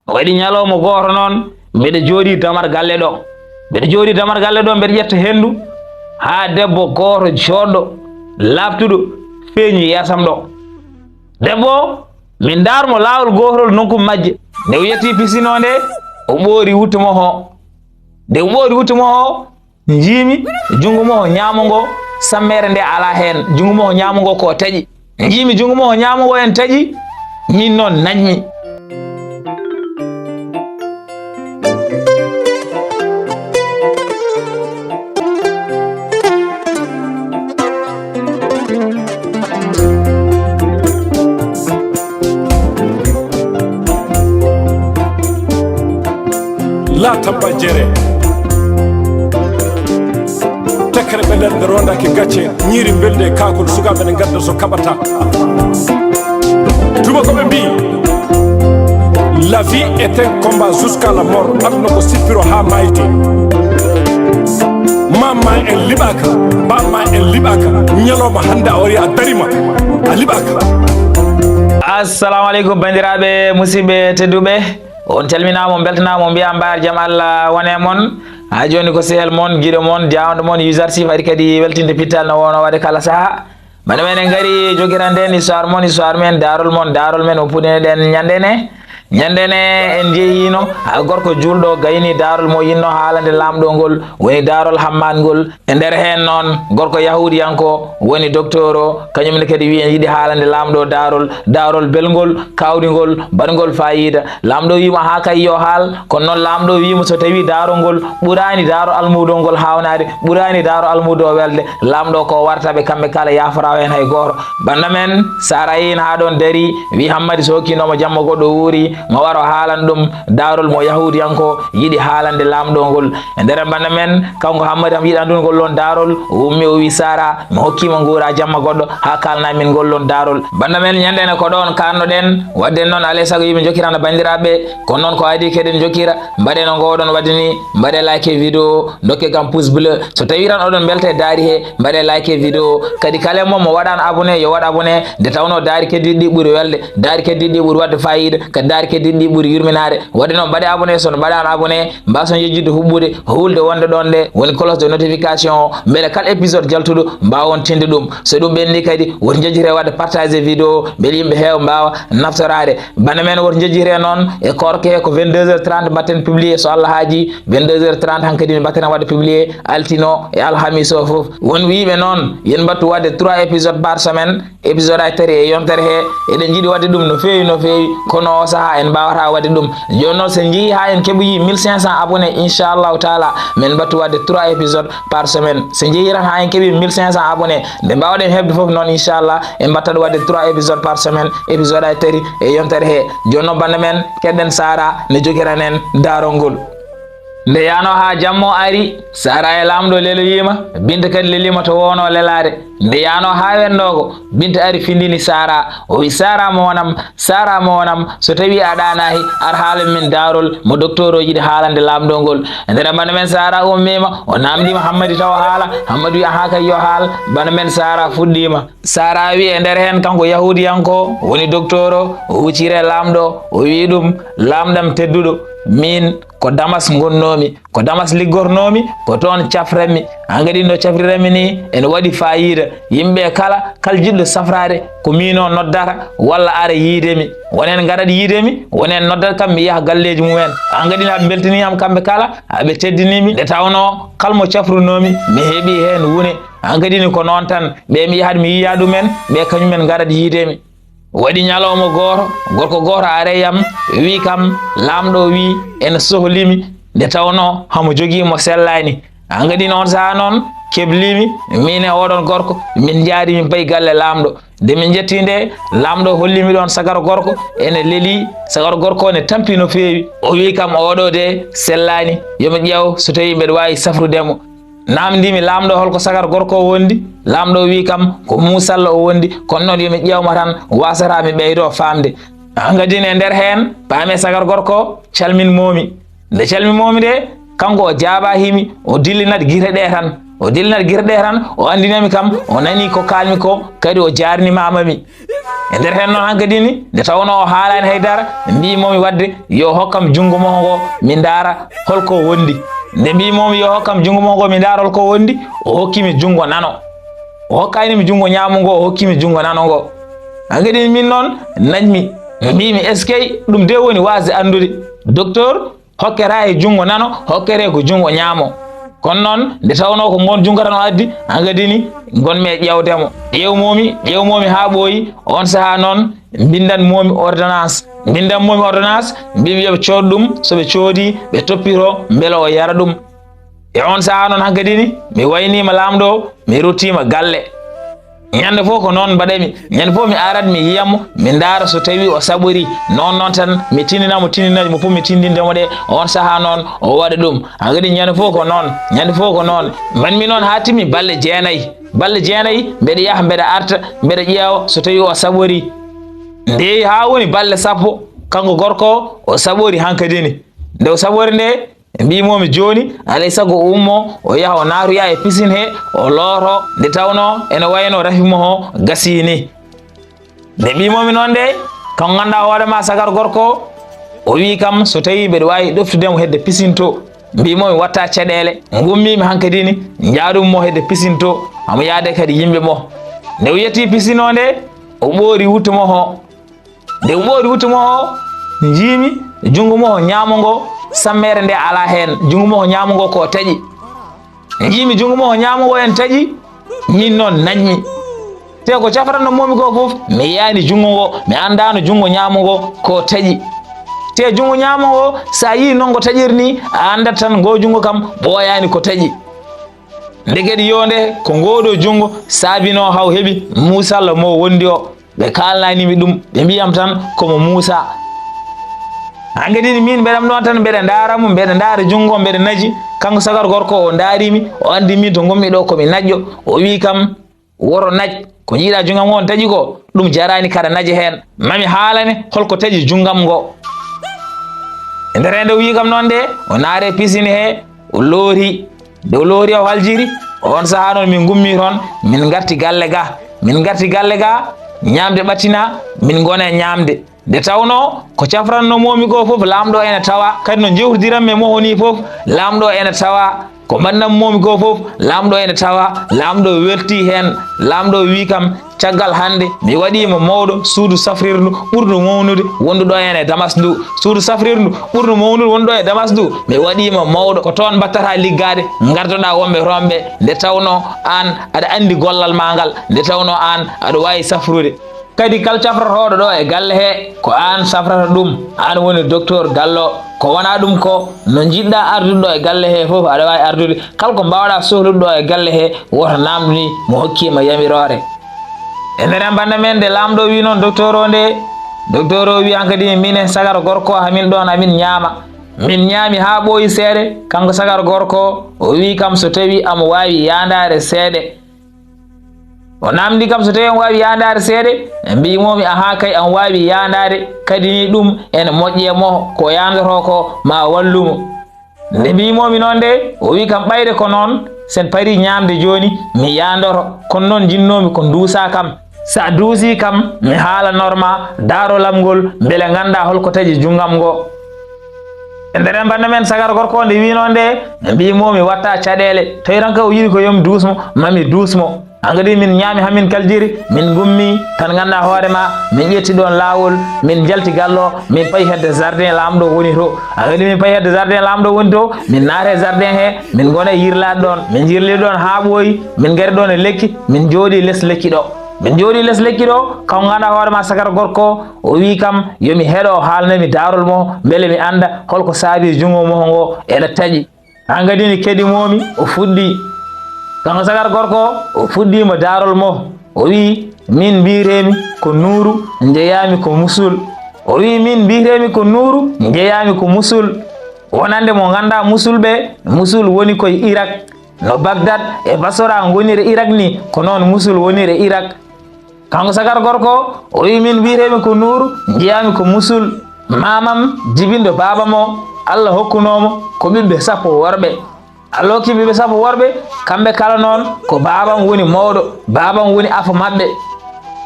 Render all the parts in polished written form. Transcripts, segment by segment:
waɗi ñalawma goto noon mbeɗa jooɗi damar galle ɗo mbeɗa ƴetta hendu ha debbo goto joɗɗo labtuɗo feeñi yasam ɗo. debbo min darmo lawol gotol nokku majje nde o yetti pisino nde o ɓoori wuttumo ho nde o ɓoori wuttumo ho jiimi jungo mo ñaamo ngo sammere nde ala hen jungo mo ñaamo ngo ko taƴi jiimi jungo mo ñaamo ngo en taƴi min noon najmi la tabba jere tekere ɓe nder rondaki gacce ñiiri belde kakol sukaɓe ne gadda so kaɓata tubakoɓe mbi la vie est un combat jusqu'à la mort aduna ko sippiro ha mayti mamma en liɓaka bamma en liɓaka ñalawma hande a wari a darima a liɓaka. assalamu aleykum bandiraɓe musidɓe tedduɓe on calminama beltanama mbiya mbar jaam Allah wone mon ha joni ko sehel mon guiɗo mon jawɗo mon YOUZARSIF ari kadi weltinde pittal no wono waɗe kala saaha bana men en gaari jogiranden histoire men daarol men o puɗineɗen ñandene en jeehino ha gorko julɗo gayni daarol mo yinno haalande lamɗo ngol woni daarol hamman ngol e nder hen noon gorko yahudiyanko woni docteur o kañumne kadi wi en yiiɗi haalande lamɗo daarol belngol kawdigol baɗgol fayida lamɗo wima ha kay yo haal kono noon lamɗo wima so tawi daarol ngol ɓurani daaro almudo ngol hawnade ɓurani daaro almudo o welde lamɗo ko wartaɓe kamɓe kala yafora hen hay goto banda men sara yin ha ɗon dari wi hammadi so hokkinomo jamma goɗɗo wuuri mo waro haalan ɗum daarol mo yahudiyanko yiɗi haalande lamɗo ngol e nder banda men kanko hammadi am yiɗa ndungol lon daarol o ummi o wi sara mi hokkima guura jamma goɗɗo ha kalna min ngol lon daarol banda men ñandene ko ɗon kannoɗen wadden noon alay saago yimɓe jokirana bandiraɓe kono noon ko adi keɗen jokira mbaɗeno ngoɗon waddini mbaɗe like vidéo dokke kam pouce bleu so tawi tan oɗon belte daari he mbaɗe like vidéo kadi kala mo waɗano abonné yo waɗ abonné nde tawno daari keddiɗi ɓuuri welde daari keddiɗi ɓuuri wadde fayida kadi daari keddiɗi ɓuuri yurminade wadde noon mbaɗe abonné sono mbaɗano abonné mbason yejjidde huɓɓude hulde wonde ɗon nde woni cloche de notification o beele kala épisode jaltuɗo mbawon tinde ɗum so ɗum ɓenni kadi woto jejjire wadde partage vidéo beele yimɓe heewa mbawa naftorade bana men woto jejjire noon e korke he ko 22h30 mbatten publier so Allah haaji 22h30 hankkadi mbatten wadde publier altino e alhamis o foof won wiɓe noon yen mbattu wadde 3 épisode par semaine épisode ay tari e yontere he eɗen jiiɗi wadde ɗum no fewi kono o saaha en mbawata wadde ɗum joni noon sen jeehi ha en keɓoyi 1500 abonné inchallahu taala min mbattu wadde 3 épisode par semaine sen jeehi tan ha en keeɓi 1500 abonné nde mbawɗen hebde foof noon inchallah en mbattaɗo wadde 3 épisode par semaine épisode ay tari e yontere he joni noon banda men keɗɗen sara ne jogiranen daarol ngol nde yano ha jammo ari sara e lamɗo leloyima binta kadi lelima to wono lelade nde yano ha wendogo binta ari findini sara o wi sara mo wonam so tawi a ɗanahi ar haala min daarol mo docteur o yiɗi haalande lamɗo ngol ndere bana men sara ummima o namdima hammadi taw haala hammadi wi ha kay yo haal bana men sara fuɗɗima sara wi e nder hen kanko yahudiyanko woni docteur o wuccire lamɗo o wi ɗum lamɗam tedduɗo min ko damas gonnomi ko damas liggornomi ko toon cafranmi angadi no cafrirami ni ene waɗi fayida yimɓe kala jiɗɗo safrade ko min o noddata walla ara yiidemi wonen garat yiidemi wonen noddata kam mi yaha galleji mumen angadi aɓe beltiniyam kamɓe kala aɓe teddinimi nde tawno kalmo cafrunomi mi heeɓi hen wune angadi ni ko noon tan ɓe mi yahat mi yiya ɗumen ɓe kañumen garat yiidemi waɗi ñalawma gorko goto areyam wi kam lamɗo wi ene sohlimi nde tawno hamo joguimo sellani angadi noon saha noon keblimi min e oɗon gorko min jaari min payi galle lamɗo nde min jetti nde lamɗo hollimi ɗon sagaro gorko ene leeli sagaro gorko ne tampi no fewi o wi kam oɗo de sellani yomi ƴeew so tawi mbeɗa wawi safrudemo namdimi lamɗo holko sagar gorko o wondi lamɗo wi kam ko musalla o wondi kono noon yomi ƴewma tan wasata mi ɓeydo famde angadine nder hen paame sagar gorko calminmomi nde calminmomi de kanko o jaaba himi o dillinat guite ɗe tan o dilnat girɗe tan o andinami kam o nani ko kalmi ko kadi o jarnimamami e nder hen noon hankkadi ni nde tawno o haalani haydara mbimomi wadde yo hokkam jungo mo ngo mi daara holko wondi nde mbimomi yo hokkam jungo mo ngo mi daara holko wondi o hokkimi jungo nano o hokkanimi jungo ñamu ngo o hokkimi jungo nano ngo hankkadi min noon najmi mbimi est ce que ɗum de woni wasde andude docteur hokkera e jungo nano hokkere ko jungo ñaamo kono noon nde tawno ko ngon jungo tan o addi hankkadi ni gonmi e ƴewdemo ƴewmomi ha ɓooyi on saaha noon bindanmomi ordonnance mbimi yoɓe cood ɗum soɓe coodi ɓe toppito beele o yara ɗum e on saaha noon hankkadi ni mi waynima lamɗo o mi ruttima galle ñande fof ko noon mbaɗami ñande fof mi arat mi yiyamo mi daara so tawi o saɓori noon tan mi tinninamo mo fof mi tindindemo ɗe on saaha noon o waɗa ɗum hankkadi ñande fof ko noon manmi noon ha timmi balle jeenayyi mbeɗa yaha mbeɗa arta mbeɗa ƴeewa so tawi o saɓori nde ha woni balle sappo kanko gorko o saɓori hankkadi ni nde o saɓori nde mbimomi joni alay sago o ummo o yaha o natuya e piscine he o looto nde tawno ene wayno rafimo ho gasini nde mbimomi noon nde kanko ganduɗa hoorema sagar gorko o wi kam so tawi mbeɗa wawi ɗoftudemo hedde piscine to mbimomi watta caɗele gummimi hankkadi ni jaaɗummo hedde piscine to amo yaade kadi yimɓe mo nde o yetti piscine o nde o ɓoori wuttumo ho nde o ɓoori wuttumo ho jiimi jungo mo ho ñaamo ngo sammere nde ala hen jungo mo ho ñaamo ngo ko taƴi jiimi jungo mo ho ñaamo ngo en taƴi min noon najmi te ko cafranno momi ko fof mi yaani jungo ngo mi andano jungo ñaamo ngo ko taƴi te jungo ñaamo ngo sa yi noon ngo taƴirni a andat tan ngo jungo kam ɓooyani ko taƴi ndegeɗi yonde ko ngoɗo jungo saabino haw heeɓi musalla mo wondi o ɓe kalnanimi ɗum ɓe mbiyam tan komo Moussa hankkadi min mbeɗam ɗon tan mbeɗa daramo mbeɗa daara jungo mbeɗa naji kanko sagar gorko o daarimi o andi min to gommi ɗo komi najƴo o wi kam woto naj ko jiiɗa jungam on taƴi ko ɗum jarani kada naje hen mami haalane holko taƴi jungam ngo e nder hen nde o wi kam noon nde o naare piscine he o loori nde o loori o haljiri on saaha noon min gummi toon min garti galle ga ñamde ɓattina min gona e ñamde nde tawno ko cafranno momi ko fof lamɗo ene tawa kadi no jewtidiranmi e mohoni fof lamɗo ene tawa ko mbaɗnam momi ko fof lamɗo ene tawa lamɗo welti hen lamɗo wi kam caggal hande mi waɗimo mawɗo suudu safrirdu ɓurdu mawnude wonduɗo hen e Damas ndu suudu safrirdu ɓurdu mawnude wonduɗo e Damas ndu mi waɗimo mawɗo ko toon battata liggade gardoɗa wonɓe romɓe nde tawno an aɗa andi gollal ma ngal nde tawno an aɗa wawi safrude kadi kal cafratoɗo ɗo e galle he ko an safrata ɗum an woni docteur gallo ko wona ɗum ko no jiɗɗa ardude ɗo e galle he fof aɗa wawi ardude kala ko mbawɗa sohlude ɗo e galle he woto namdoni mo hokkima yamirore e nder banda men nde lamɗo wi noon docteur o nde docteur o wi hankkadi minen sagar gorko hamin ɗon amin ñaama min ñaami ha ɓooyi seeɗe kanko sagar gorko o wi kam so tawi amo wawi yandare seeɗe o namdi kam so tawi on wawi yandare seeɗe mbimomi aha kay an wawi yandare kadi ni ɗum ene moƴƴe mo ko yandoto ko ma wallumo nde mbimomi noon nde o wi kam ɓayde ko noon sen pari ñamde joni mi yandoto kono noon jinnomi ko duusa kam sa duusi kam mi haalanorma daarolam ngol beele ganda holko taƴi jungam ngo e nder banda men sagar gorko nde wi noon nde mbimomi watta caɗele tawi tan ka o yiɗi ko yomi duusmo mami duusmo hankkadi min ñaami hamin kaljiri min gummi tan ganduɗa hoorema min ƴetti ɗon lawol min jalti gallo min payi hedde jardin lamɗo woni to hankkadi min payi hedde jardin lamɗo woni to min naate jardin he min gona e yirlade ɗon min jirli ɗon ha ɓooyi min gari ɗon e lekki min jooɗi less lekki ɗo min jooɗi less lekki ɗo kanko ganduɗa hoorema sagar gorko o wi kam yomi heeɗo haalnami daarol mo beele mi anda holko saabi jungo mo ngo ene taƴi hankkadi ni keɗimomi o fuɗɗi kanko sagar gorko o fuɗɗima daarol mo o wi min mbiremi ko Nuuru jeeyami ko Musul o wi min mbiremi ko Nuuru jeeyami ko Musul wonande mo ganda Musul woni koye Irak no Bagdad e Basora gonire Irak ni ko noon Musul wonire Irak kanko sagar gorko o wi min mbiremi ko Nuuru jeeyami ko Musul mamam jibindo baba mo Allah hokkunomo ko ɓiɓɓe sappo worɓe Allah hokki ɓiɓe sappo worɓe kamɓe kala noon ko babam woni mawɗo babam woni afa maɓɓe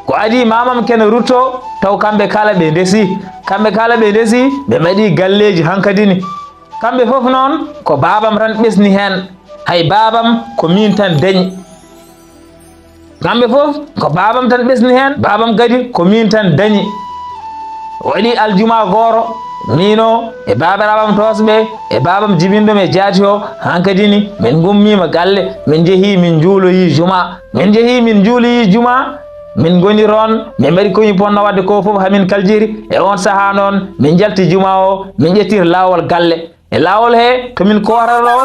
ko adi mamam kene rutto taw kamɓe kala ɓe ndesi kamɓe kala ɓe ndesi ɓe mbaɗi galleji hankadini kamɓe fof noon ko babam tan ɓesni hen hay babam ko min tan dañi kamɓe fof ko babam tan ɓesni hen babam kadi ko min tan dañi waɗi aljuma goro mino e babiraɓam tosɓe e babam jibinɗo e jaati o hankadini min gummima galle min jeehi min juuloyi juma min jeehi min juuloyi juma min goni ron min mbaɗi komi ponno wadde ko foof hamin kaljiri e on saaha noon min jalti juma o min ƴettir lawol galle e lawol he tomin korata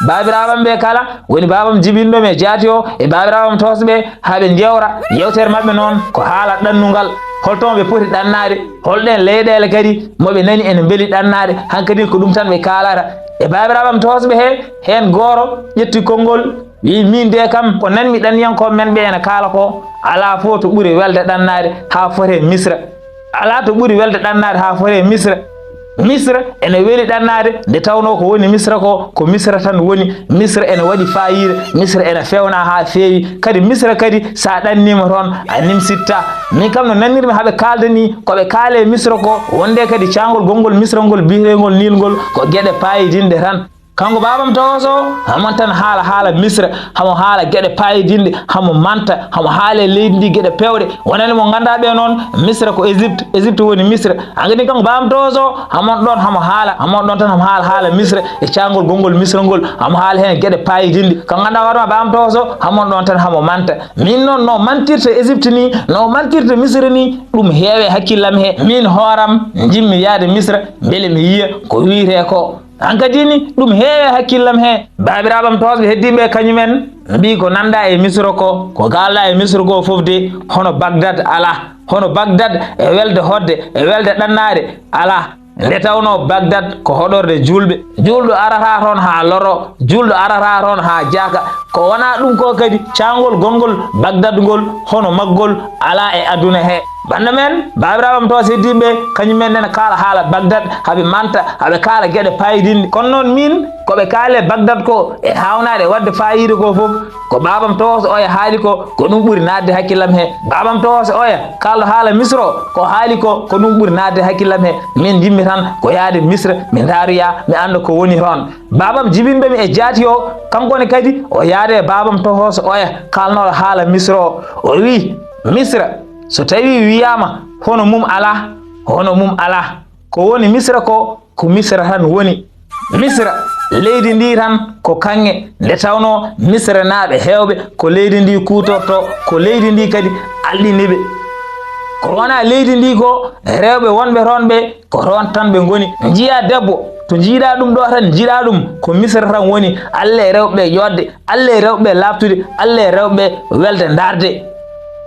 babiraɓam ɓe kala woni babam jibinɗo e jaati o e babiraɓam tosɓe haɓe jewra yewtere mabɓe noon ko haala ɗannugal holton ɓe poti ɗannade holɗen leyɗele kadi moɓe nani ene beeli ɗannade hankkadi ko ɗum tan ɓe kalata e babiraɓam tosɓe he hen gooro ƴetti konngol wi min de kam ko nanmi ɗanniyankoɓe men ɓe ene kala ko ala fo to ɓuuri welde ɗannade ha fote misra ala to ɓuuri welde ɗannade ha fote misra misra ene weeli ɗannade nde tawno ko woni misra ko misra tan woni misra ene waɗi fayida misra ene fewna ha feewi kadi misra kadi sa ɗannima toon a nimsitta min kam no nannirmi haɓe kalda ni koɓe kaale misra ko wonde kadi cangol gongol misra ngol biyetegol nilgol ko gueɗe payidinde tan kanko babam tawoso hamon tan haala misra hamo haala gueɗe payidinde hamo manta hamo haale leydi ndi gueɗe pewɗe wonani mo ganduɗa ɓe noon misra ko égypte woni misra angani kanko babam tawoso hamon ɗon hamo ɗon tan hamo haala misra e cangol gongol misra ngol hamo haala hen gueɗe payidinde kanko ganduɗa waɗuma babam tawoso hamon ɗon tan hamo manta min noon no mantirta égypte ni no mantirta misra ni ɗum heewe hakkillam he min hooram jimmi yaade misra beele mi yiya ko wiite ko hankadini ɗum heewe hakkillam he babiraɓam tosɓe heddiɓe kañumen mbi ko nanda e misra ko kalɗa e misra ko foof de hono bagdad ala hono bagdad e welde hodde e welde ɗannade ala nde tawno bagdad ko hoɗorde julɓe arata toon ha loro julɗo arata toon ha jaaka ko wona ɗum ko kadi cangol gongol bagdad ngol hono maggol ala e aduna he banda men babiraɓam to heddiɓe kañumen nene kala haala bagdad haɓe manta haɓe kala gueɗe payidinde kono noon min koɓe kaale bagdad ko e hawnade wadde fayida ko foof ko babam towoso oya haali ko ɗum ɓuuri nadde hakkillam he babam towoso oya kalɗo haala misra ko haali ko ɗum ɓuuri nadde hakkillam he min jimmi tan ko yaade misra mi daroya mi anda ko woni toon babam jibinɓemi e jaati o kankone kadi o yaade babam towoso oya kalnoɗo haala misra o wi misra so tawi wiyama hono mum ala ko woni misra ko misra tan woni misra leydi ndi tan ko kanŋe nde tawno misra naaɓe hewɓe ko leydi ndi kutorto ko leydi ndi kadi alɗiniɓe ko wona leydi ndi ko rewɓe wonɓe toon ɓe ko toon tan ɓe goni jiya debbo to jiiɗa ɗum ɗo tan jiiɗa ɗum ko misra tan woni allah e rewɓe yodde allah e rewɓe labtude allah e rewɓe welde darde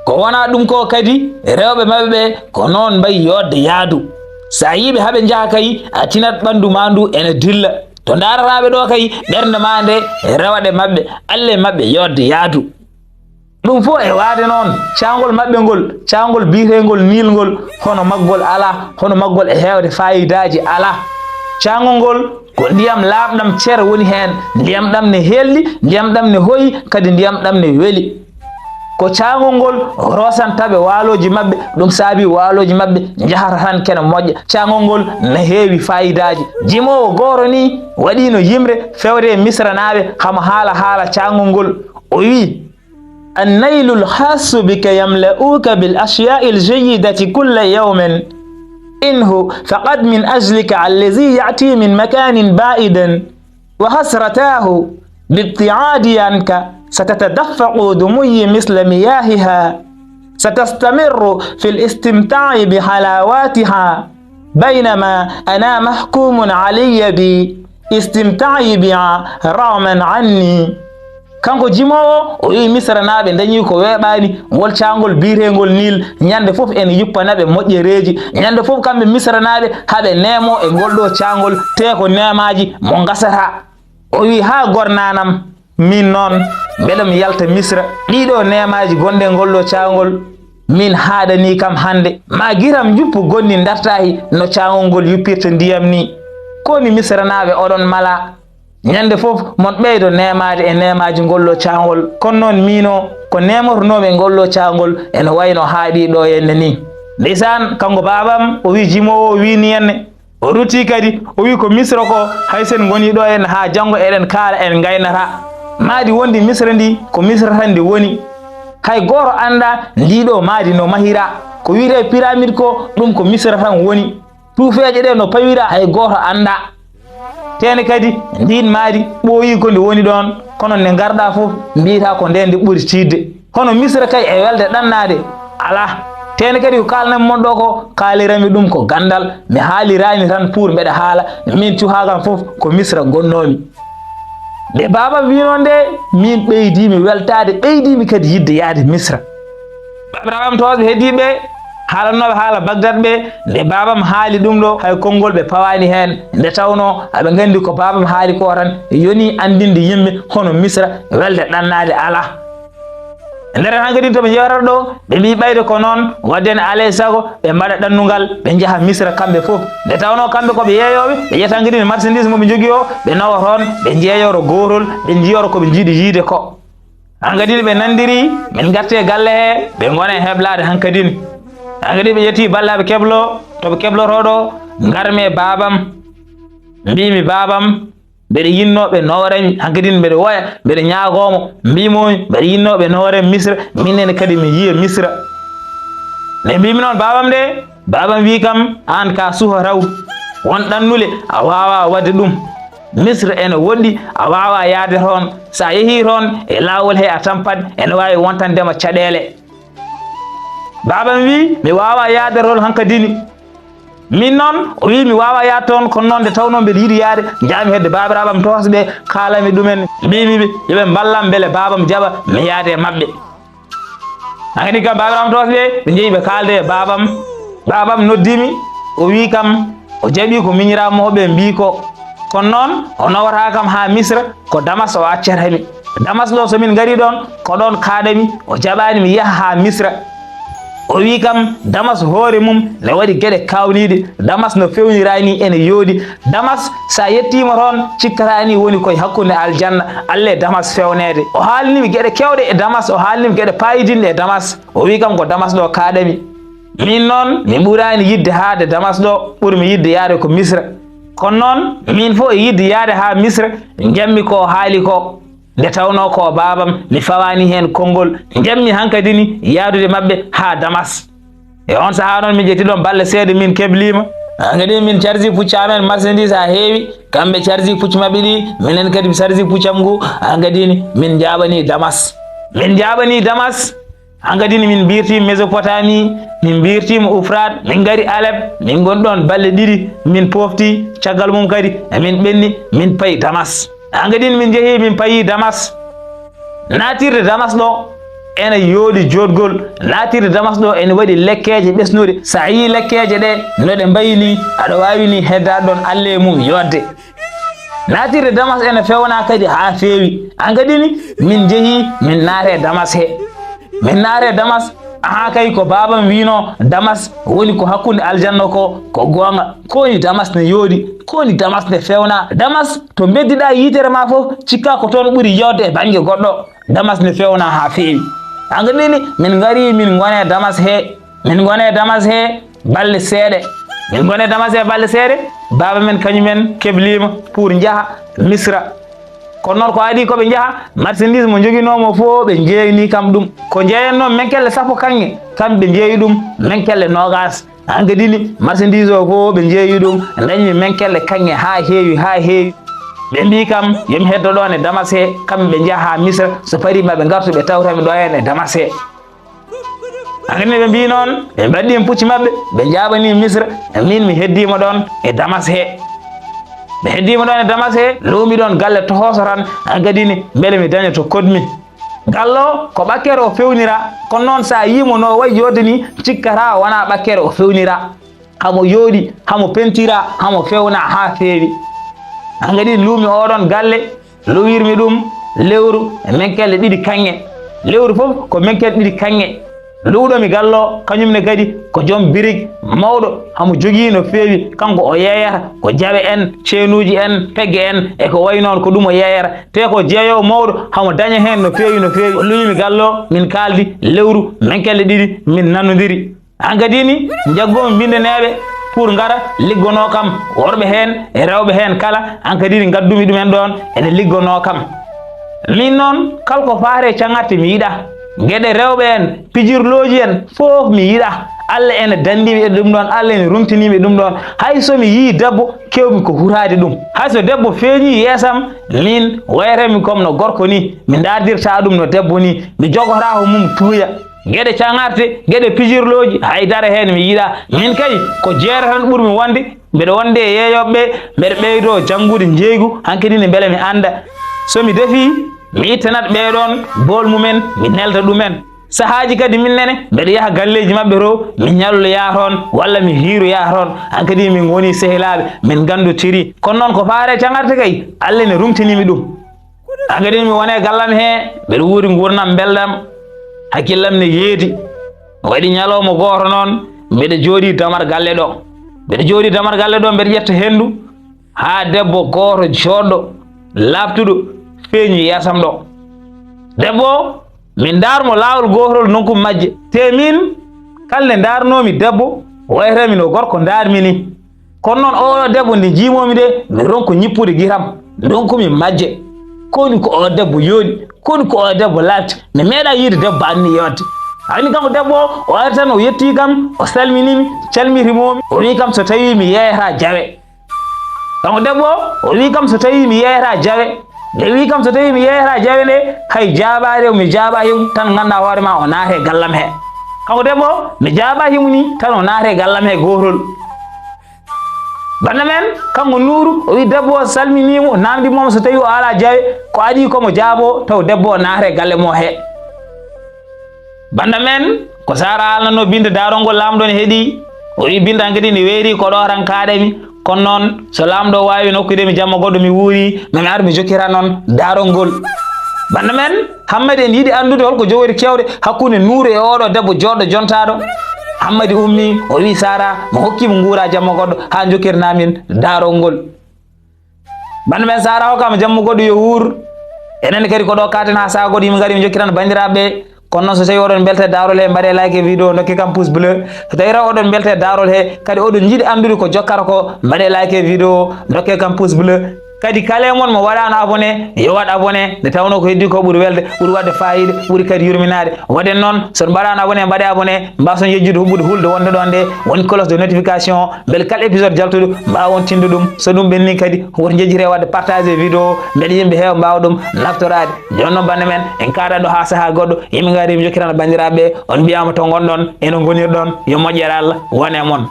ko wona ɗum ko kadi rewɓe maɓɓe ɓe ko noon mbayi yodde yaadu sa yiɓe haɓe jaaha kay a tinat ɓandu ma ndu ene dilla to darataɓe ɗo kay ɓernde ma nde rewaɗe maɓɓe allah e maɓɓe yodde yaadu ɗum fof e waade noon cangol maɓɓe ngol cangol biyetegol nilgol hono maggol ala hono maggol e hewde fayidaji ala cangol ngol ko ndiyam laaɓɗam cer woni hen ndiyam ɗam ne helli ndiyam ɗam ne hoyi kadi ndiyam ɗam ne weeli ko cangol ngol rosantaɓe waaloji maɓɓe ɗum saabi waaloji maɓɓe jahata tan kene moƴƴa cangol ngol ne heewi fayidaji jimowo gooro ni waɗino yimre fewde misra naɓe hamo haala cangol ngol o wi annaylu lhassu bika yamla'uka bil ashiya'i ljayidati kulla yawmin inhu faqad min ajlika allazi ya'ti min makanin ba'idan wa hasratahu bibti'adi anka ستتدفق دمي مثل مياهها ستستمر في الاستمتاع بحلاواتها بينما أنا محكوم علي باستمتاعي بها رغما عني kanko jimowo o wi misra naɓe dañi ko weɓani ngol cangol biyetegol nil ñande foof ene yuppanaɓe moƴƴereji ñande foof kamɓe misra naɓe haɓe nemo e ngol ɗo cangol te ko nemaji mo gasata o wi ha gornanam min noon mbeɗa mi yalta misra ɗiɗo nemaji gonɗe ngolɗo cangol min haɗani kam hande ma giram juppu gonni dartahi no cangol ngol yuppirta ndiyam ni koni misra naɓe oɗon mala ñande fof mon ɓeydo nemade e nemaji gollo caangol kono noon mino ko nemornoɓe gollo caangol ene wayno haaɗi ɗo henne ni ndeysaan kanko babam o wi jimowo o wini henne o rutti kadi o wi ko misra ko hay sen goni ɗo henne ha janggo eɗen kaala en gaynata maadi wondi misra ndi ko misra tan ndi woni hay goto anda ndiɗo maadi no mahira ko wiyete pyramide ko ɗum ko misra tan woni tuufeje ɗe no pawira hay goto anda tene kadi ndin maadi ɓooyi ko ndi woni ɗon kono nde garɗa fof mbiyata ko nden ndi ɓuri tidde hono misra kay e welde ɗannade ala tene kadi ko kalnan mon ɗo ko kaalirami ɗum ko gandal mi haalirani tan pour mbeɗa haala min cuhagam fof ko misra gonnomi nde baba wino nde min ɓeydimi weltade ɓeydimi kadi yidde yaade misra babiraɓam towɓe heddiɓe haalanoɓe haala bagdad ɓe nde babam haali ɗum ɗo hay konngol ɓe pawani hen nde tawno aɓe gandi ko babam haali ko tan yoni andinde yimɓe hono misra welde ɗannade ala nder han kadi toɓe jewtata ɗo ɓe mbi ɓayde ko noon waddene alay sago ɓe mbaɗa ɗannungal ɓe jaaha misra kamɓe fof nde tawno kamɓe koɓe yeeyoɓe ɓe ƴetta kadi marchandise moɓe jogui o ɓe nawa toon ɓe jeeyoro gotol ɓe jiyoro koɓe jiiɗi yiide ko hankadine ɓe nandiri min garte galle he ɓe gone heblade hankadine hankadi ɓe ƴetti ballaɓe keblo toɓe keblotoɗo garmi babam mbimi babam mbeɗa yinnoɓe nowaremi hankadine mbeɗa woya mbeɗa ñaagomo mbimomi mbeɗa yinnoɓe nowaremi misra minene kadi mi yiya misra nde mbimi noon babam de babam wi kam an ka suha raw won ɗannule a wawa wadde ɗum misra ene woɗɗi a wawa yaade toon sa yeehi toon e lawol he a tampat ene wawi wontandema caɗele babam wi mi wawa yaade toon hankadini min noon o wi mi wawa yaade toon kono noon nde tawno mbeɗa yiiɗi yaade jaami hedde babiraɓam tosɓe kalami ɗumen mbimiɓe yoɓe ballam beele babam jaɓa mi yaade e mabɓe hankadi kam babiraɓam tosɓe ɓe jeeyi ɓe kalde e babam noddimi o wi kam o jaɓi ko miñiramoɓe mbi ko kono noon o nawata kam ha misra ko damas o accatami damas ɗo somin gari ɗon ko ɗon kaɗami o jaɓani mi yaha ha misra o wi kam damas hoore mum ne waɗi gueɗe kawniɗe damas no fewnirani ene yooɗi damas sa yettima toon cikkatani woni koye hakkude aljanna alle damas fewnede o haalinimi gueɗe kewɗe e damas o haalinimi gueɗe payidinɗe e damas o wi kam ko damas ɗo kaɗami min noon mi ɓurani yidde haade damas ɗo ɓuurmi yidde yaade ko misra kono noon min fo e yidde yaade ha misra jammi ko haali ko nde tawno ko babam mi fawani hen konngol jammi hankadini yaadude mabɓe ha damas e on saaha noon min jetti ɗon balle seeɗa min keblima hankadi min chargi pucci amen marchandise ha heewi kamɓe chargi pucci mabɓe ɗi minen kadi mi chargi puccam ngu hankadini min jaɓani damas hankadini min birtima Mésopotamie min birtima Oufrate min gari Alep min gon ɗon balle ɗiɗi min pofti caggal mum kadi emin ɓenni min payi damas hankadini min jeehi min payi damas natirde damas ɗo ene yooɗi jodgol natirde damas ɗo ene waɗi lekkeje ɓesnude sa yi lekkeje ɗe noɗe mbayini aɗa wawi ni heddade ɗon alle mum yodde natirde damas ene fewna kadi ha feewi hankadini min jeehi min naate damas he min naate damas aha kay ko babam wino damas woni ko hakkude aljanna ko gonga koni damas ne yooɗi koni damas ne fewna damas to beddiɗa yitere ma fof cikka ko toon ɓuuri yodde e banggue goɗɗo damas ne fewna ha feewi hankadini min gari min gone damas he balle seeɗe min gone damas he balle seeɗe baba men kañumen keblima pour jaaha misra kono noon ko adi koɓe jaaha marchandise mo joguinomo fo ɓe jeeyni kam ɗum ko jeeyanno menkelle sappo kanŋe kamɓe jeeyi ɗum menkelle nogas hankadini marchandise o fo ɓe jeeyi ɗum dañmi menkelle kanŋe ha heewi ɓe mbi kam yomi heddo ɗon e damas he kamɓe ɓe jaaha ha misra so parima ɓe gartu ɓe tawtami ɗo hen e damas he hankadini ɓe mbi noon ɓe mbaɗɗimi pucci mabɓe ɓe jaɓani misra min mi heddima ɗon e damas he ɓe heddima ɗon e damas he loomi ɗon galle tohoso tan hankadini beele mi daña to kodmi gallo ko ɓakkere o fewnira kono noon sa yimo no wayi yodde ni cikkata wona ɓakkere o fewnira hamo yooɗi hamo pentira hamo fewna ha feewi hankadini luumi oɗon galle lowirmi ɗum lewru e menkelle ɗiɗi kanŋe lewru fof ko menkelle ɗiɗi kanŋe luuɗo mi gallo kañumne kadi ko joom birig mawɗo hamo jogii no feewi kanko o yeeyata ko jaɓe en ceenuuji en pegge en e ko wayi noon ko ɗum o yeeyata te ko jeeyowo mawɗo hamo daña heen no feewi no feewi o luñimi gallo min kaaldi lewru menkelle ɗiɗi min nanodiri han kadi ni jaggomi bindaneɓe pour ngara liggono kam worɓe heen e rewɓe heen kala han kadi ni gaddumi ɗumen ɗon ene liggono kam min noon kala ko faare cagarte mi yiɗa gueɗe rewɓe en pijirloji en fof mi yiɗa Allah ene dandimi e ɗum ɗon Allah ene rumtinimi e ɗum ɗon hay somi yii debbo kewmi ko hurade ɗum hay so debbo feeñi yeesam min wayatami comme no gorko ni mi dardirta ɗum no debbo ni mi jogota ko mum tuuya gueɗe cagarte gueɗe pijirloji haydara hen mi yiɗa min kay ko jeere tan ɓuurmi wonde mbeɗa wonde e yeeyoɓeɓe mbeɗa ɓeydo janggude jeygu hankkadi ne beele mi anda somi defi mi ittanat ɓeɗon bool mumen mi nelda ɗumen sahaji kadi min nene mbeɗa yaaha galleji mabɓe to mi ñalloya toon walla mi hiiroya toon hankkadi min goni sehilaɓe min gandotiri kono noon ko faare cagarte kay Allah ne rumtinimi ɗum hankkadi mi wone gallam he mbeɗa wuuri gurdam beldam hakkillam ne yeeti waɗi ñalawma goto noon mbeɗa jooɗi damar galle ɗo mbeɗa jooɗi damar galle ɗo mbeɗa ƴetta hendu ha debbo goto joɗɗo labtuɗo feeñi yeesam ɗo debbo min darmo lawol gotol nokku majje te min kalde darnomi debbo wayatami no gorko darmi ni kono noon oɗo debbo nde jimomi de mi ronko ñippude guitam donkumi majje koni ko o debbo yooɗi koni ko o debbo latti mi meeɗa yiide debbo anni yewde ayni kanko debbo o ari tan o yetti kam o salminimi calmitimomi o wi kam so tawi mi yeeyata jawe kanko debbo o wi kam so tawi mi yeeyata jawe nde wi kam so tawi mi yeeyata jawe nde hay jaabade mi jaaba himo tan ganduɗa hoore ma o naate gallam he kanko debbo mi jaaba himo ni tan o naate gallam he gotol banda men kanko Nuuru o wi debbo o salminimo o namdimomo so tawi o ala jawe ko adi komo jaabo taw debbo o naate galle mo he banda men ko Sara alnano binde Daarol ngol lamɗo ne heeɗi o wi binda kadi ne weeri ko ɗo tan kaɗemi kono noon so lamɗo wawi nokkude mi jamma goɗɗo mi wuuri mami ar mi jokkira noon Daarol ngol banda men Hammadi en yiiɗi andude holko jogori kewde hakkude Nuuru e oɗo debbo joɗɗo jontaɗo Hammadi ummi o wi Sara mo hokkimo nguura jamma goɗɗo ha jokkirnamin Daarol ngol banda men Sara hokkama jamma goɗɗo yo wuur enen kadi ko ɗo katen ha saha goɗɗo yimɓe gari mi jokkirano bandiraɓeɓe kono noon so tawi oɗon belte Daarol he mbaɗe like vidéo dokke kam pouce bleu so tawi raw oɗon belte Daarol he kadi oɗon jiiɗi andude ko jokkata ko mbaɗe like vidéo dokke kam pouce bleu kadi kala mon mo waɗano abonné yo waɗ abonné nde tawno ko heddi ko ɓuuri welde ɓuuri wadde fayida ɓuuri kadi yurminade waɗen noon soɗo mbaɗano abonné mbaɗe abonné mbason yejjude huɓɓude hulde wonde ɗon nde woni cloche de notification beele kala épisode jaltuɗo mbawon tinde ɗum so ɗum ɓenni kadi woto jejjire wadde partagé vidéo beele yimɓe heewa mbawa ɗum naftorade joni noon bande men en kaɗat ɗo ha saaha goɗɗo yimɓe gari mi jokkirano bandiraɓe on mbiyama to gonɗon eno gonirɗon yo moƴƴere Allah wone moon.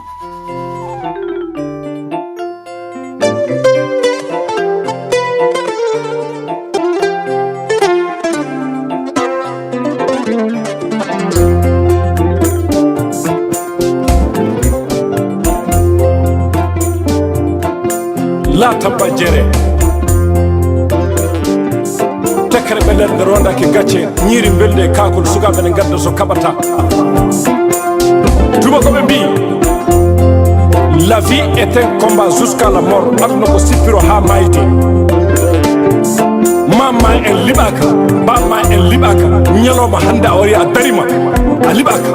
la tabba jere tekere ɓe nder rondake gacce ñiiri belde kakol sukaɓe ne gadda so kaɓata tubakoɓe mbi la vie est un combat jusqu'à la mort aduna ko sippiro ha mayde mamma en liɓaka bamma en liɓaka ñalawma hande a wari a darima a liɓaka